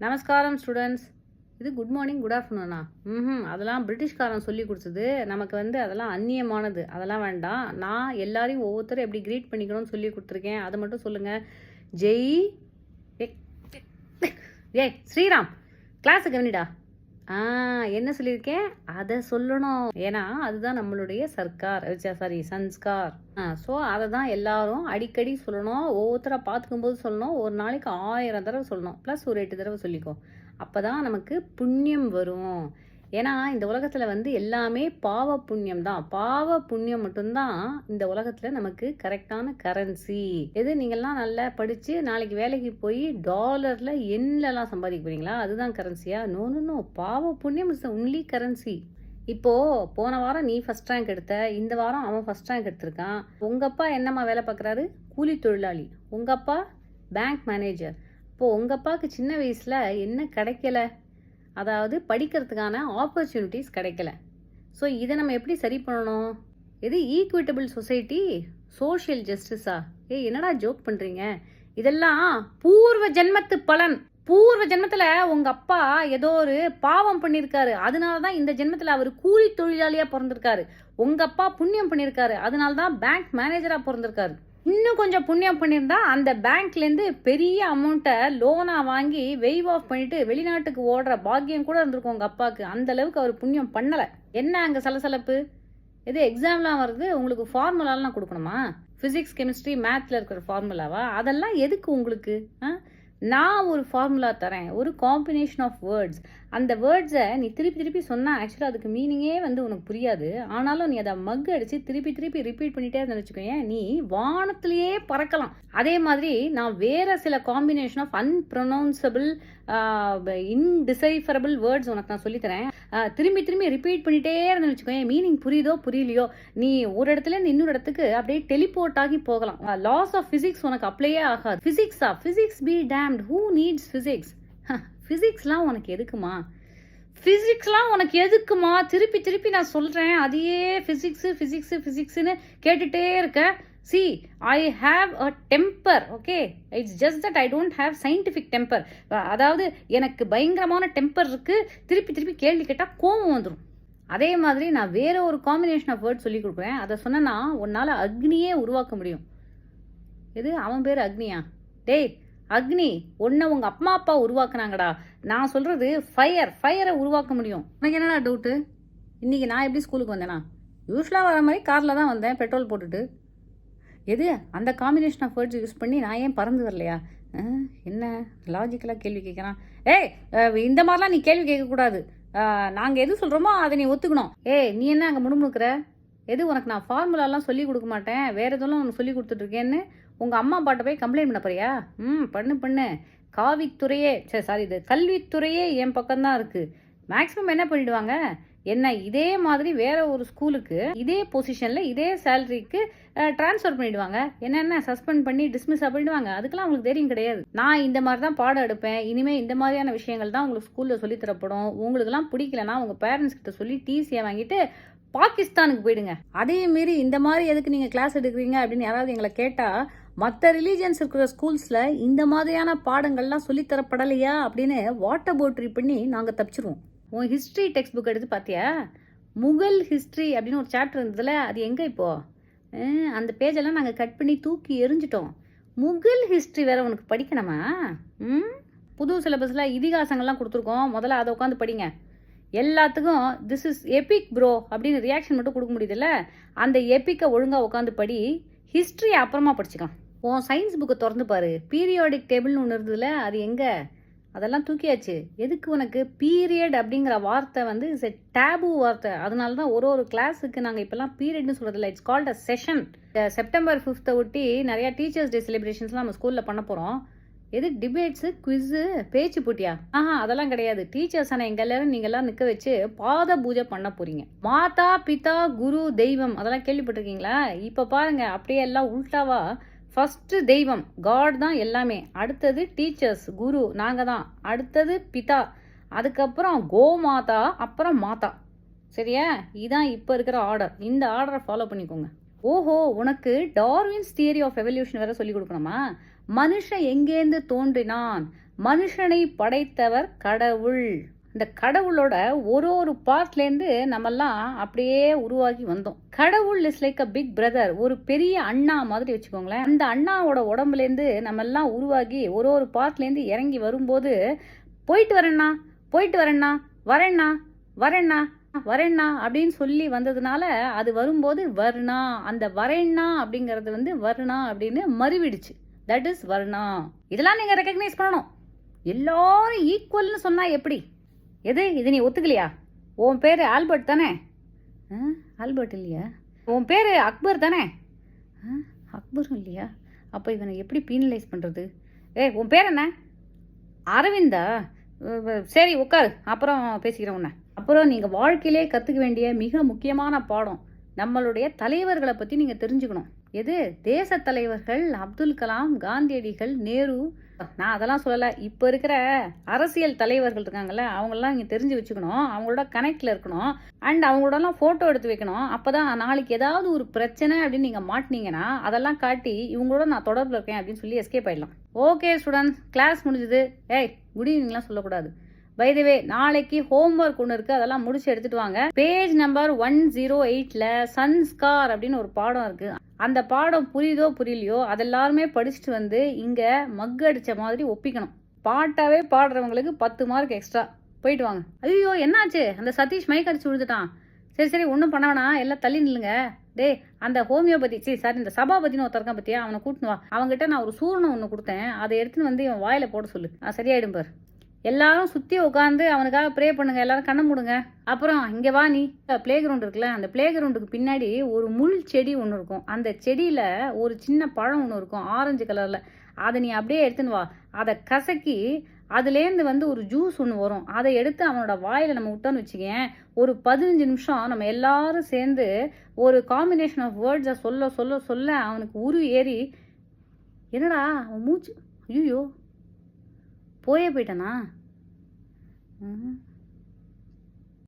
நமஸ்காரம் ஸ்டூடெண்ட்ஸ். இது good morning good ஆஃப்டர்நூனா? அதெல்லாம் பிரிட்டிஷ்காரன் சொல்லி கொடுத்தது. நமக்கு அதெல்லாம் அந்நியமானது. அதெல்லாம் வேண்டாம். நான் எல்லாரையும் ஒவ்வொருத்தரும் எப்படி க்ரீட் பண்ணிக்கணும்னு சொல்லி கொடுத்துருக்கேன். அதை மட்டும் சொல்லுங்கள். ஜெய் ஏய் ஸ்ரீராம், கிளாஸை கவனிடா. என்ன சொல்லியிருக்கேன் அதை சொல்லணும். ஏன்னா அதுதான் நம்மளுடைய சன்ஸ்கார். ஸோ அதை தான் எல்லாரும் அடிக்கடி சொல்லணும். ஒவ்வொருத்தரை பார்த்துக்கும்போது சொல்லணும். ஒரு நாளைக்கு 1000 தடவை சொல்லணும். ப்ளஸ் ஒரு 8 தடவை சொல்லிக்கோ. அப்போ தான் நமக்கு புண்ணியம் வரும். ஏன்னா இந்த உலகத்தில் எல்லாமே பாவ புண்ணியம் தான். பாவ புண்ணியம் மட்டும்தான் இந்த உலகத்தில் நமக்கு கரெக்டான கரன்சி. எது நீங்கள்லாம் நல்லா படித்து நாளைக்கு வேலைக்கு போய் டாலரில் எண்ணெலாம் சம்பாதிக்க போறீங்களா? அதுதான் கரன்சியா? நோ. பாவ புண்ணியம் இஸ் த ஒன்லி கரன்சி. இப்போது போன வாரம் நீ ஃபஸ்ட் ரேங்க் எடுத்த, இந்த வாரம் அவன் ஃபஸ்ட் ரேங்க் எடுத்திருக்கான். உங்கள் அப்பா என்னம்மா வேலை பார்க்குறாரு? கூலி தொழிலாளி. உங்கள் அப்பா பேங்க் மேனேஜர். இப்போது உங்கள் அப்பாவுக்கு சின்ன வயசில் என்ன கிடைக்கல? அதாவது படிக்கிறதுக்கான ஆப்பர்ச்சுனிட்டிஸ் கிடைக்கல. ஸோ இதை நம்ம எப்படி சரி பண்ணணும்? இது ஈக்குவிட்டபிள் சொசைட்டி, சோஷியல் ஜஸ்டிஸா? என்னடா ஜோக் பண்ணுறீங்க? இதெல்லாம் பூர்வ ஜென்மத்து பலன். பூர்வ ஜென்மத்தில் உங்கள் அப்பா ஏதோ ஒரு பாவம் பண்ணியிருக்காரு. அதனால தான் இந்த ஜென்மத்தில் அவர் கூலி தொழிலாளியாக பிறந்திருக்காரு. உங்கள் அப்பா புண்ணியம் பண்ணியிருக்காரு. அதனால தான் பேங்க் மேனேஜராக பிறந்திருக்காரு. இன்னும் கொஞ்சம் புண்ணியம் பண்ணியிருந்தா அந்த பேங்க்லேருந்து பெரிய அமௌண்ட்டை லோனாக வாங்கி வெய்வ் ஆஃப் பண்ணிட்டு வெளிநாட்டுக்கு ஓடுற பாக்கியம் கூட இருந்திருக்கும் உங்கள் அப்பாவுக்கு. அந்த அளவுக்கு அவர் புண்ணியம் பண்ணலை. என்ன அங்கே சலசலப்பு? எது எக்ஸாம்லாம் வருது, உங்களுக்கு ஃபார்முலாலாம் கொடுக்கணுமா? ஃபிசிக்ஸ், கெமிஸ்ட்ரி, மேத்ஸில் இருக்கிற ஃபார்முலாவா? அதெல்லாம் எதுக்கு உங்களுக்கு? நான் ஒரு ஃபார்முலா தரேன், ஒரு காம்பினேஷன் ஆஃப் வேர்ட்ஸ். அந்த வேர்ட்ஸை நீ திருப்பி திருப்பி சொன்னால் ஆக்சுவலாக அதுக்கு மீனிங்கே உனக்கு புரியாது. ஆனாலும் நீ அதை மக் அடித்து திருப்பி திருப்பி ரிப்பீட் பண்ணிகிட்டே இருந்தேன்னு வச்சுக்கோங்க, நீ வானத்திலேயே பறக்கலாம். அதே மாதிரி நான் வேறு சில காம்பினேஷன் ஆஃப் அன்ப்ரொனவுன்சபிள் இன்டிசைஃபரபிள் வேர்ட்ஸ் உனக்கு நான் சொல்லித்தரேன். திரும்பி திரும்பி ரிப்பீட் பண்ணிகிட்டே இருந்தேன்னு வச்சுக்கோங்க, மீனிங் புரியுதோ புரியலையோ நீ ஒரு இடத்துலேருந்து இன்னொரு இடத்துக்கு அப்படியே டெலிபோர்ட் ஆகி போகலாம். லாஸ் ஆஃப் ஃபிசிக்ஸ் உனக்கு அப்ளையே ஆகாது. Physics be damned, who needs physics? ஃபிசிக்ஸ்லாம் உனக்கு எதுக்குமா? திருப்பி திருப்பி நான் சொல்கிறேன், அதையே ஃபிசிக்ஸ்னு கேட்டுகிட்டே இருக்கேன். See, I have a temper, okay? It's just that I don't have scientific temper. அதாவது எனக்கு பயங்கரமான டெம்பர் இருக்குது. திருப்பி திருப்பி கேள்வி கேட்டால் கோவம் வந்துடும். அதே மாதிரி நான் வேறு ஒரு காம்பினேஷன் ஆஃப் வேர்ட் சொல்லி கொடுக்குறேன். அதை சொன்னா உன்னால் அக்னியே உருவாக்க முடியும். எது அவன் பேர் அக்னியா? டேய் அக்னி, உன்னை உங்கள் அம்மா அப்பா உருவாக்குனாங்கடா. நான் சொல்கிறது ஃபயரை உருவாக்க முடியும். உனக்கு என்னடா டவுட்டு? இன்றைக்கி நான் எப்படி ஸ்கூலுக்கு வந்தேனா? யூஸ்வலாக வர மாதிரி காரில் தான் வந்தேன், பெட்ரோல் போட்டுட்டு. எது அந்த காம்பினேஷன் ஆஃப் வேர்ட்ஸ் யூஸ் பண்ணி நான் ஏன் பறந்து வரலையா? என்ன லாஜிக்கலாக கேள்வி கேட்குறான். இந்த மாதிரிலாம் நீ கேள்வி கேட்கக்கூடாது. நாங்கள் எது சொல்கிறோமோ அதை நீ ஒத்துக்கணும். நீ என்ன அங்கே முணுமுணுக்கிற? எது உனக்கு நான் ஃபார்முலாலாம் சொல்லி கொடுக்க மாட்டேன், வேறு எதுவும் உனக்கு சொல்லி கொடுத்துட்ருக்கேன்னு உங்கள் அம்மா அப்பாட்ட போய் கம்ப்ளைண்ட் பண்ண போறியா? பண்ணு. இது கல்வித்துறையே என் பக்கம்தான் இருக்குது. மேக்ஸிமம் என்ன பண்ணிடுவாங்க, என்ன இதே மாதிரி வேற ஒரு ஸ்கூலுக்கு இதே பொசிஷனில் இதே சேலரிக்கு ட்ரான்ஸ்ஃபர் பண்ணிடுவாங்க. என்னென்ன சஸ்பெண்ட் பண்ணி டிஸ்மிஸாக பண்ணிடுவாங்க. அதுக்கெல்லாம் உங்களுக்கு தெரியும் கிடையாது. நான் இந்த மாதிரி தான் பாடம் எடுப்பேன். இனிமேல் இந்த மாதிரியான விஷயங்கள் தான் உங்களுக்கு ஸ்கூலில் சொல்லித்தரப்படும். உங்களுக்குலாம் பிடிக்கலன்னா உங்கள் பேரண்ட்ஸ் கிட்ட சொல்லி டிசியை வாங்கிட்டு பாகிஸ்தானுக்கு போயிடுங்க. அதே மாரி இந்த மாதிரி எதுக்கு நீங்கள் கிளாஸ் எடுக்கிறீங்க அப்படின்னு யாராவது எங்களை கேட்டால், மற்ற ரிலீஜியன்ஸ் இருக்கிற ஸ்கூல்ஸில் இந்த மாதிரியான பாடங்கள்லாம் சொல்லித்தரப்படலையா அப்படின்னு வாட்டர் போட்ரி பண்ணி நாங்கள் தப்பிச்சிருவோம். உன் ஹிஸ்ட்ரி டெக்ஸ்ட் புக் எடுத்து பார்த்தியா? முகல் ஹிஸ்ட்ரி அப்படின்னு ஒரு சாப்டர் இருந்ததில்ல, அது எங்கே இப்போது? அந்த பேஜெல்லாம் நாங்கள் கட் பண்ணி தூக்கி எரிஞ்சிட்டோம். முகல் ஹிஸ்ட்ரி வேறு உனக்கு படிக்கணுமா? புது சிலபஸில் இதிகாசங்கள்லாம் கொடுத்துருக்கோம். முதல்ல அதை உட்காந்து படிங்க. எல்லாத்துக்கும் திஸ் இஸ் எபிக் ப்ரோ அப்படின்னு ரியாக்ஷன் மட்டும் கொடுக்க முடியுதுல்ல, அந்த எப்பிக்கை ஒழுங்காக உட்காந்து படி. ஹிஸ்ட்ரி அப்புறமா படிச்சுக்கலாம். உன் சயின்ஸ் புக்கை திறந்து பாரு. பீரியாடிக் டேபிள்னு ஒன்று இருந்ததுல, அது எங்கே? அதெல்லாம் தூக்கியாச்சு. எதுக்கு உனக்கு பீரியட் அப்படிங்கிற வார்த்தை இஸ் எ டேபு வார்த்தை. அதனால தான் ஒரு கிளாஸுக்கு நாங்கள் இப்போல்லாம் பீரியட்னு சொல்கிறதில்ல, it's called a session. September 5th ஒட்டி நிறையா டீச்சர்ஸ் டே செலிப்ரேஷன்ஸ்லாம் நம்ம ஸ்கூலில் பண்ண போகிறோம். எது டிபேட்ஸு, குவிஸு, பேச்சு போட்டியா? அதெல்லாம் கிடையாது. டீச்சர்ஸ் ஆனால் எங்கள் எல்லாரும் நீங்கள்லாம் நிற்க வச்சு பாத பூஜை பண்ண போகிறீங்க. மாதா பிதா குரு தெய்வம் அதெல்லாம் கேள்விப்பட்டிருக்கீங்களா? இப்போ பாருங்கள், அப்படியே எல்லாம் உல்டாவா. ஃபஸ்ட்டு தெய்வம் காட் தான் எல்லாமே, அடுத்தது டீச்சர்ஸ் குரு நாங்கள் தான், அடுத்தது பிதா, அதுக்கப்புறம் கோமாதா, அப்புறம் மாதா. சரியா? இதான் இப்போ இருக்கிற ஆர்டர். இந்த ஆர்டரை ஃபாலோ பண்ணிக்கோங்க. ஓஹோ, உனக்கு டார்வின்ஸ் தியரி ஆஃப் எவல்யூஷன் வேற சொல்லி கொடுக்கணுமா? மனுஷன் எங்கேருந்து தோன்றினான், மனுஷனை படைத்தவர் கடவுள். இந்த கடவுளோட ஒரு பார்ட்லேருந்து நம்மெல்லாம் அப்படியே உருவாகி வந்தோம். கடவுள் is like a big brother, ஒரு பெரிய அண்ணா மாதிரி வச்சுக்கோங்களேன். அந்த அண்ணாவோட உடம்புலேருந்து நம்மெல்லாம் உருவாகி ஒரு பார்ட்லேருந்து இறங்கி வரும்போது போயிட்டு வரேண்ணா, போயிட்டு வரேண்ணா, வரேண்ணா, வரேண்ணா, வரேண்ணா அப்படின்னு சொல்லி வந்ததுனால அது வரும்போது வர்ணா. அந்த வரேண்ணா அப்படிங்கிறது வந்து வர்ணா அப்படின்னு மறுவிடுச்சு. That is Varna. இதெல்லாம் நீங்கள் ரெக்கக்னைஸ் பண்ணணும். எல்லாரும் ஈக்குவல்னு சொன்னால் எப்படி? எது இது நீ ஒத்துக்கலையா? உன் பேர் ஆல்பர்ட் தானே? ஆல்பர்ட் இல்லையா? உன் பேர் அக்பர் தானே? அக்பரும் இல்லையா? அப்போ இவனை எப்படி பீனலைஸ் பண்ணுறது? உன் பேர் என்ன? அரவிந்தா? சரி உட்காரு, அப்புறம் பேசிக்கிறேன் உன்னை. அப்புறம் நீங்கள் வாழ்க்கையிலே கற்றுக்க வேண்டிய மிக முக்கியமான பாடம், நம்மளுடைய தலைவர்களை பற்றி நீங்கள் தெரிஞ்சுக்கணும். எது? தேச தலைவர்கள் அப்துல் கலாம், காந்தியடிகள், நேரு. நான் அதெல்லாம் சொல்லலை. இப்போ இருக்கிற அரசியல் தலைவர்கள் இருக்காங்கல்ல, அவங்களெலாம் நீங்கள் தெரிஞ்சு வச்சுக்கணும். அவங்களோட கனெக்டில் இருக்கணும். அண்ட் அவங்களோடலாம் ஃபோட்டோ எடுத்து வைக்கணும். அப்போ தான் நாளைக்கு ஏதாவது ஒரு பிரச்சனை அப்படின்னு நீங்கள் மாட்டினீங்கன்னா அதெல்லாம் காட்டி இவங்களோட நான் தொடர்பில் இருக்கேன் அப்படின்னு சொல்லி எஸ்கேப் ஆகிடலாம். ஓகே ஸ்டூடெண்ட்ஸ், கிளாஸ் முடிஞ்சுது. குட் ஈவினிங்லாம் சொல்லக்கூடாது. பை தி வே, நாளைக்கு ஹோம்ஒர்க் ஒன்று இருக்குது, அதெல்லாம் முடிச்சு எடுத்துகிட்டு வாங்க. பேஜ் நம்பர் 108ல் சன்ஸ்கார் அப்படின்னு ஒரு பாடம் இருக்குது. அந்த பாடம் புரியுதோ புரியலையோ அதெல்லாருமே படிச்சுட்டு வந்து இங்கே மக்கு அடித்த மாதிரி ஒப்பிக்கணும். பாட்டாவே பாடுறவங்களுக்கு 10 மார்க் எக்ஸ்ட்ரா. போயிட்டு வாங்க. ஐயோ என்னாச்சு? அந்த சதீஷ் மைக் அடிச்சு விழுந்துட்டான். சரி ஒன்றும் பண்ண வேணாம், எல்லாம் தள்ளி நில்லுங்க. அந்த ஹோமியோபதி சார் இந்த சபாபதினு ஒருத்தருக்கான் பற்றியா, அவனை கூட்டின்னு வா. அவங்ககிட்ட நான் ஒரு சூரணம் ஒன்று கொடுத்தேன், அதை எடுத்துன்னு வந்து இவன் வாயில் போட சொல்லு. சரியாயிடும் பார். எல்லாரும் சுற்றி உட்காந்து அவனுக்காக ப்ரே பண்ணுங்க. எல்லாரும் கண்ணை மூடுங்க. அப்புறம் இங்கே வா, நீ பிளே கிரவுண்ட் இருக்குல்ல, அந்த பிளே கிரவுண்டுக்கு பின்னாடி ஒரு முள் செடி ஒன்று இருக்கும். அந்த செடியில் ஒரு சின்ன பழம் ஒன்று இருக்கும், ஆரஞ்சு கலரில். அதை நீ அப்படியே எடுத்துன்னு வா. அதை கசக்கி அதுலேருந்து வந்து ஒரு ஜூஸ் ஒன்று வரும். அதை எடுத்து அவனோட வாயில் நம்ம விட்டோன்னு வச்சுக்கேன், ஒரு 15 நிமிஷம் நம்ம எல்லாரும் சேர்ந்து ஒரு காம்பினேஷன் ஆஃப் வேர்ட்ஸை சொல்ல சொல்ல சொல்ல அவனுக்கு உரு ஏறி, என்னடா அவன் மூச்சு, ஐயோ போயே போயிட்டானா?